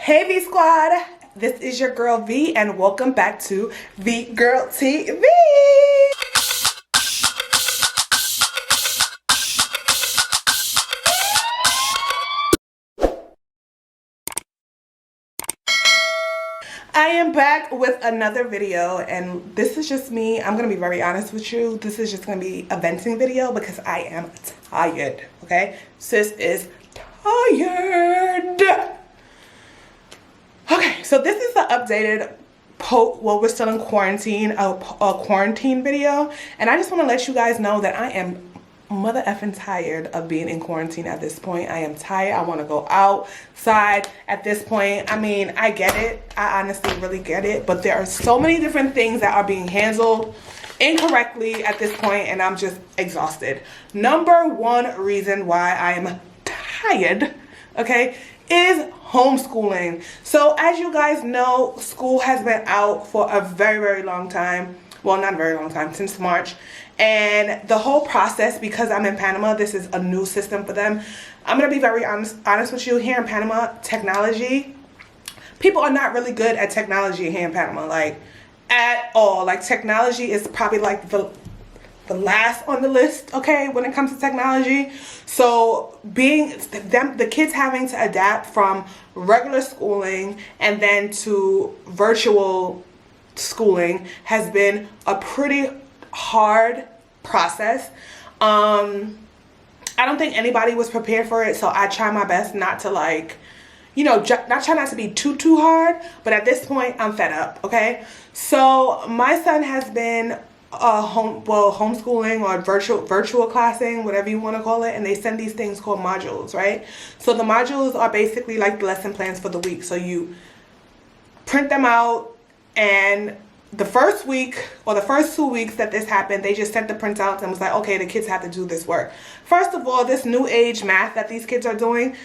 Hey V Squad, this is your girl V and welcome back to V Girl TV. I am back with another video and this is just me. I'm gonna be very honest with you. This is just gonna be a venting video because I am tired, okay? Sis is tired. Okay, so this is the updated well, we're still in quarantine, a quarantine video, and I just want to let you guys know that I am mother effing tired of being in quarantine at this point. I am tired. I want to go outside at this point. I mean, I get it. I honestly really get it, but there are so many different things that are being handled incorrectly at this point, and I'm just exhausted. Number one reason why I am tired, okay, is homeschooling. So as you guys know, school has been out for a very long time. Well, not a very long time, since March. And the whole process, because I'm in Panama, this is a new system for them. I'm gonna be very honest with you. Here in Panama, technology, people are not really good at technology here in Panama, like at all. Like technology is probably like the last on the list, okay, when it comes to technology. So the kids having to adapt from regular schooling and then to virtual schooling has been a pretty hard process. I don't think anybody was prepared for it, so I try my best not to, like, you know, not to be too hard, but at this point I'm fed up, okay? So my son has been homeschooling or virtual classing, whatever you want to call it, and they send these things called modules, right? So the modules are basically like the lesson plans for the week. So you print them out, and the first week or the first 2 weeks that this happened, they just sent the printouts and was like, okay, the kids have to do this work. First of all, this new age math that these kids are doing,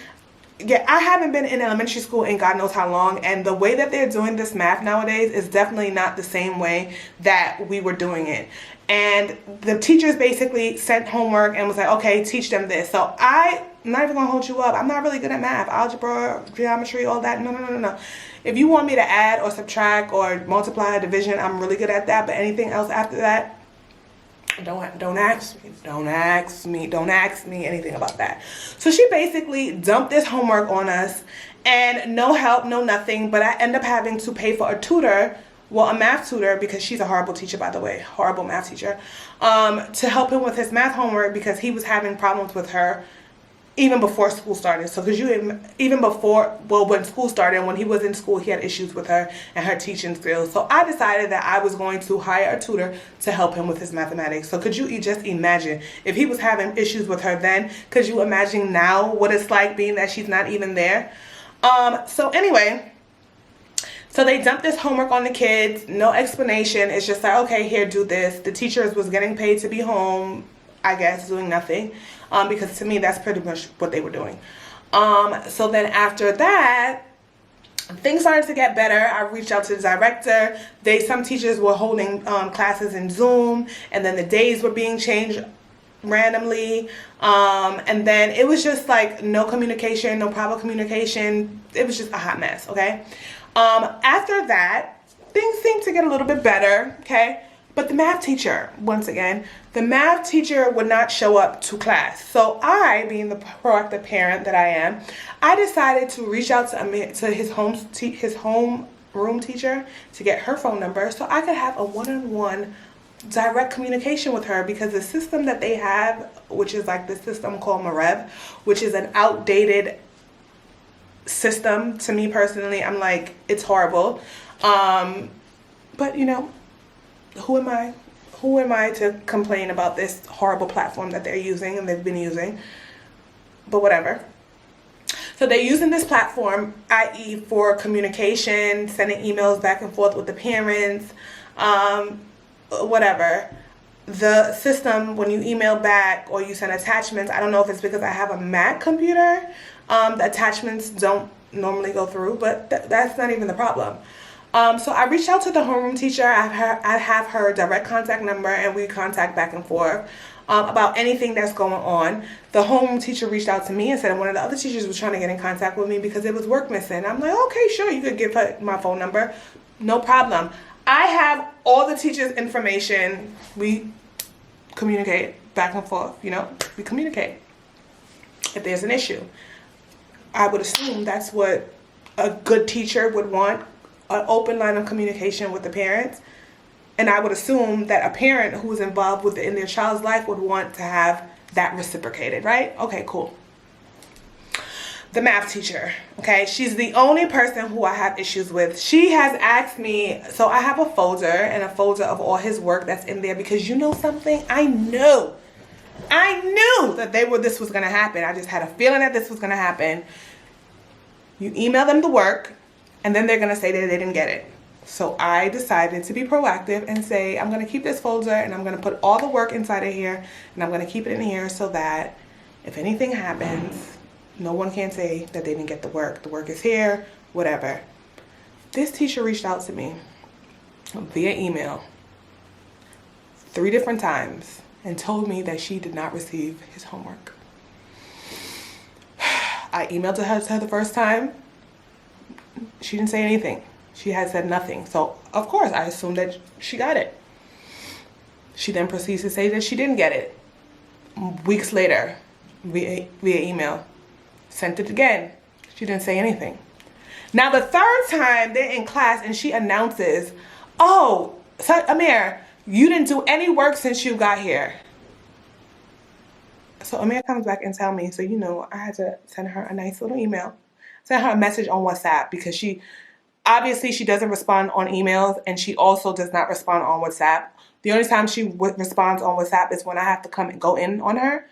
yeah, I haven't been in elementary school in God knows how long, and the way that they're doing this math nowadays is definitely not the same way that we were doing it. And the teachers basically sent homework and was like, okay, teach them this. So I'm not even gonna hold you up. I'm not really good at math, algebra, geometry, all that. No. If you want me to add or subtract or multiply, division, I'm really good at that. But anything else after that, don't ask me anything about that. So she basically dumped this homework on us, and no help, no nothing. But I end up having to pay for a tutor, well, a math tutor, because she's a horrible teacher, by the way, horrible math teacher, to help him with his math homework because he was having problems with her even before school started. So because even before, well, when school started, when he was in school, he had issues with her and her teaching skills. So I decided that I was going to hire a tutor to help him with his mathematics. So could you just imagine if he was having issues with her then? Could you imagine now what it's like being that she's not even there? So anyway, so they dumped this homework on the kids, no explanation. It's just like, okay, here, do this. The teachers was getting paid to be home, I guess, doing nothing. Because to me, that's pretty much what they were doing. So then after that, things started to get better. I reached out to the director. Some teachers were holding classes in Zoom, and then the days were being changed randomly. And then it was just like no communication, no proper communication. It was just a hot mess, okay? After that, things seemed to get a little bit better, okay? But the math teacher, once again, the math teacher would not show up to class. So I, being the proactive parent that I am, I decided to reach out to his home room teacher to get her phone number so I could have a one-on-one direct communication with her, because the system that they have, which is like the system called Mareb, which is an outdated system to me personally. I'm like, it's horrible. But you know, who am I to complain about this horrible platform that they're using and they've been using? But whatever. So they're using this platform, i.e. for communication, sending emails back and forth with the parents, whatever. The system, when you email back or you send attachments, I don't know if it's because I have a Mac computer, the attachments don't normally go through, but that's not even the problem. So I reached out to the homeroom teacher. I have her direct contact number, and we contact back and forth. about anything that's going on. The home teacher reached out to me and said one of the other teachers was trying to get in contact with me because it was work missing. I'm like, okay, sure, you could give her my phone number. No problem. I have all the teachers' information. We communicate back and forth, you know, we communicate. If there's an issue, I would assume that's what a good teacher would want, an open line of communication with the parents. And I would assume that a parent who is involved in their child's life would want to have that reciprocated, right? Okay, cool. The math teacher, okay? She's the only person who I have issues with. She has asked me, so I have a folder of all his work that's in there because you know something? I knew that this was going to happen. I just had a feeling that this was going to happen. You email them the work, and then they're going to say that they didn't get it. So I decided to be proactive and say, I'm going to keep this folder and I'm going to put all the work inside of here and I'm going to keep it in here so that if anything happens, no one can say that they didn't get the work. The work is here, whatever. This teacher reached out to me via email 3 different times and told me that she did not receive his homework. I emailed her the first time. She didn't say anything. She had said nothing. So, of course, I assumed that she got it. She then proceeds to say that she didn't get it. Weeks later, via email. Sent it again. She didn't say anything. Now, the third time, they're in class and she announces, oh, Amir, you didn't do any work since you got here. So Amir comes back and tells me, so you know, I had to send her a nice little email. Send her a message on WhatsApp because she doesn't respond on emails and she also does not respond on WhatsApp. The only time she responds on WhatsApp is when I have to come and go in on her.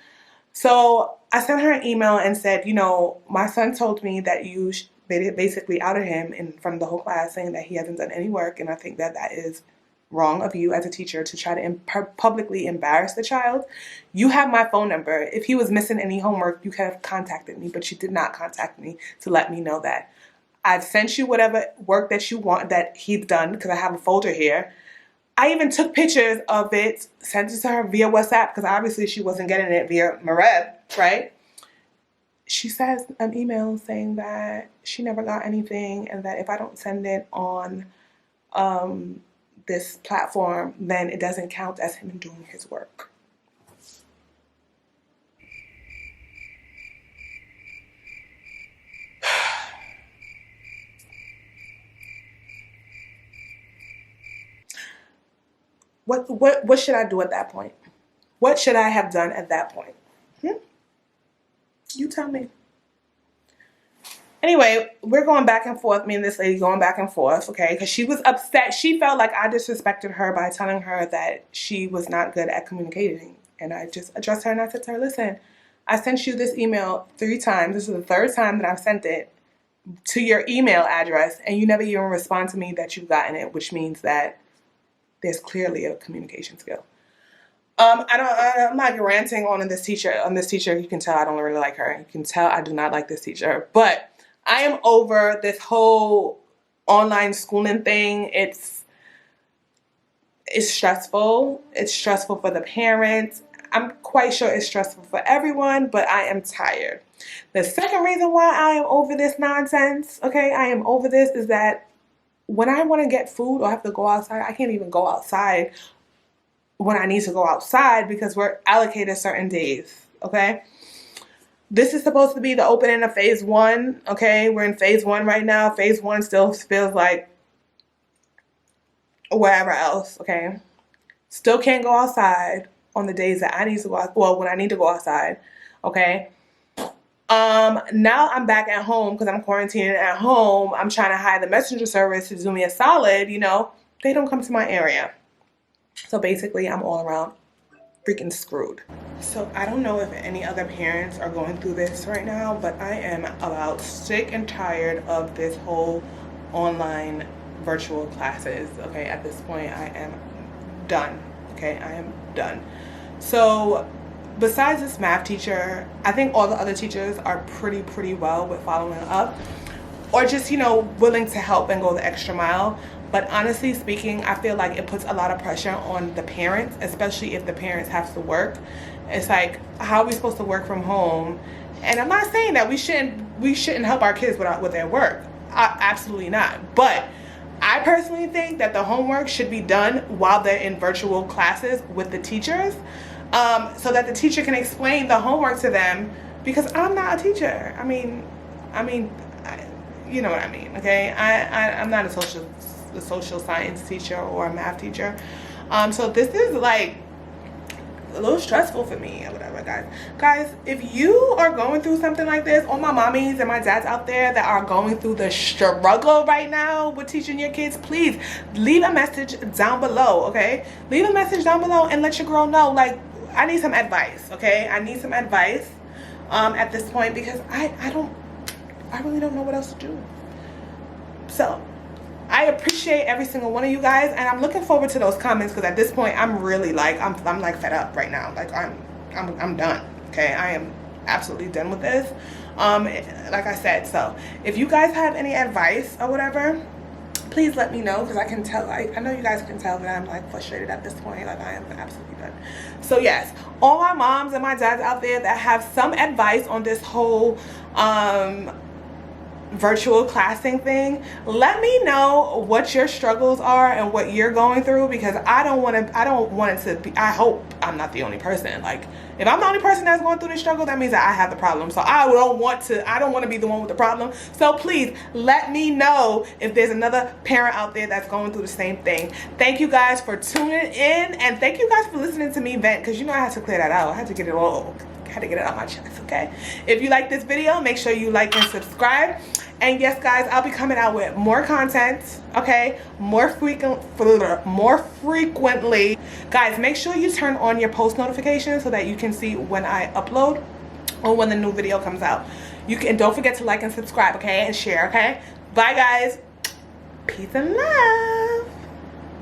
So I sent her an email and said, you know, my son told me that you basically outed him in front of the whole class saying that he hasn't done any work. And I think that is wrong of you as a teacher to try to publicly embarrass the child. You have my phone number. If he was missing any homework, you could have contacted me, but you did not contact me to let me know that. I've sent you whatever work that you want that he's done because I have a folder here. I even took pictures of it, sent it to her via WhatsApp because obviously she wasn't getting it via Mareb, right? She says an email saying that she never got anything and that if I don't send it on this platform, then it doesn't count as him doing his work. What should I do at that point? What should I have done at that point? You tell me. Anyway, we're going back and forth, me and this lady going back and forth, okay? Because she was upset. She felt like I disrespected her by telling her that she was not good at communicating. And I just addressed her and I said to her, listen, I sent you this email 3 times. This is the 3rd time that I've sent it to your email address. And you never even respond to me that you've gotten it, which means that there's clearly a communication skill. I'm not ranting on this teacher. You can tell I don't really like her. You can tell I do not like this teacher. But I am over this whole online schooling thing. It's stressful. It's stressful for the parents. I'm quite sure it's stressful for everyone, but I am tired. The second reason why I am over this nonsense, okay, I am over this, is that when I want to get food or have to go outside, I can't even go outside when I need to go outside because we're allocated certain days, okay? This is supposed to be the opening of phase 1, okay? We're in phase 1 right now. Phase 1 still feels like wherever else, okay? Still can't go outside on the days that I need to go out, well, when I need to go outside, okay? Now I'm back at home because I'm quarantining at home. I'm trying to hire the messenger service to do me a solid, you know. They don't come to my area. So basically, I'm all around freaking screwed. So I don't know if any other parents are going through this right now, but I am about sick and tired of this whole online virtual classes, okay? At this point, I am done, okay? I am done. So besides this math teacher, I think all the other teachers are pretty well with following up or just, you know, willing to help and go the extra mile. But honestly speaking, I feel like it puts a lot of pressure on the parents, especially if the parents have to work. It's like, how are we supposed to work from home? And I'm not saying that we shouldn't help our kids with their work. Absolutely not. But I personally think that the homework should be done while they're in virtual classes with the teachers, so that the teacher can explain the homework to them, because I'm not a teacher. I mean, you know what I mean, okay? I'm not a social science teacher or a math teacher. So this is like a little stressful for me or whatever, guys. If you are going through something like this, all my mommies and my dads out there that are going through the struggle right now with teaching your kids, please leave a message down below, okay? Leave a message down below and let your girl know, like, I need some advice, okay? I need some advice at this point, because I really don't know what else to do. So I appreciate every single one of you guys, and I'm looking forward to those comments, because at this point I'm really like, I'm like fed up right now. Like I'm done, okay? I am absolutely done with this. Like I said, so if you guys have any advice or whatever, please let me know, because I can tell, I know you guys can tell that I'm like frustrated at this point. Like, I am absolutely done. So yes, all my moms and my dads out there that have some advice on this whole virtual classing thing, let me know what your struggles are and what you're going through, because I don't want it to be, I hope I'm not the only person. Like, if I'm the only person that's going through this struggle, that means that I have the problem. So I don't want to be the one with the problem. So please let me know if there's another parent out there that's going through the same thing. Thank you guys for tuning in, and thank you guys for listening to me vent, because you know I had to clear that out. I had to get it out my chest, okay? If you like this video, make sure you like and subscribe. And yes, guys, I'll be coming out with more content, okay? More frequently. Guys, make sure you turn on your post notifications so that you can see when I upload or when the new video comes out. Don't forget to like and subscribe, okay? And share, okay? Bye, guys. Peace and love.